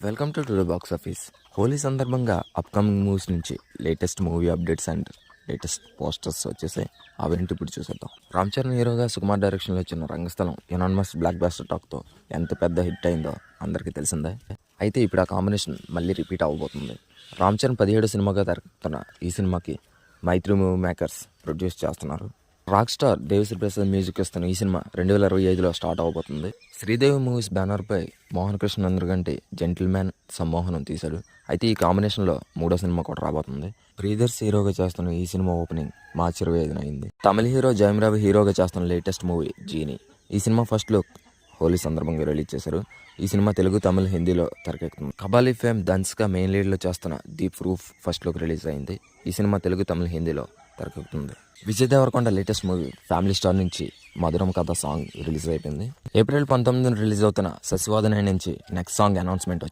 Welcome to today box office. Holi సందర్భంగా upcoming movies నుంచి latest movie updates and latest posters వచ్చేసాయి. అవేంటి ఇప్పుడు చూసేద్దాం. రామ్ చరణ్ హీరోగా సుకుమార్ డైరెక్షన్లో వచ్చిన రంగస్థలం యునానిమస్ బ్లాక్ బాస్టర్ టాక్తో ఎంత పెద్ద హిట్ అయిందో అందరికీ తెలిసిందే. అయితే ఇప్పుడు ఆ కాంబినేషన్ మళ్ళీ రిపీట్ అవ్వబోతుంది. రామ్ చరణ్ 17 సినిమాగా తెరకెక్కుతున్న ఈ సినిమాకి మైత్రి మూవీ మేకర్స్ ప్రొడ్యూస్ చేస్తున్నారు. Rock star Devi Sri Prasad music ఇస్తున్న ఈ సినిమా 2025లో స్టార్ట్ అవబోతుంది. శ్రీదేవి మూవీస్ బ్యానర్పై మోహన్ కృష్ణ అందరికంటే జెంటిల్మ్యాన్ సమ్మోహనం తీశాడు. అయితే ఈ కాంబినేషన్లో మూడో సినిమా కూడా రాబోతుంది. ప్రియదర్శి హీరోగా చేస్తున్న ఈ సినిమా ఓపెనింగ్ మార్చి 25న అయింది. తమిళ హీరో జయం రవి హీరోగా చేస్తున్న లేటెస్ట్ మూవీ జీనీ. ఈ సినిమా ఫస్ట్ లుక్ హోలీ సందర్భంగా రిలీజ్ చేశారు. ఈ సినిమా తెలుగు, తమిళ, హిందీలో తెరకెక్కుతుంది. కబాలీ ఫేమ్ ధన్స్గా మెయిన్ లీడ్లో చేస్తున్న the proof first look release అయింది. ఈ సినిమా తెలుగు, తమిళ, హిందీలో తెరకెక్కుతుంది. Vijay Deverakonda latest movie family star నుంచి మధురం కథ సాంగ్ రిలీజ్ అయిపోయింది. ఏప్రిల్ 19న రిలీజ్ అవుతున్న సశివాదన నుంచి నెక్స్ట్ సాంగ్ అనౌన్స్మెంట్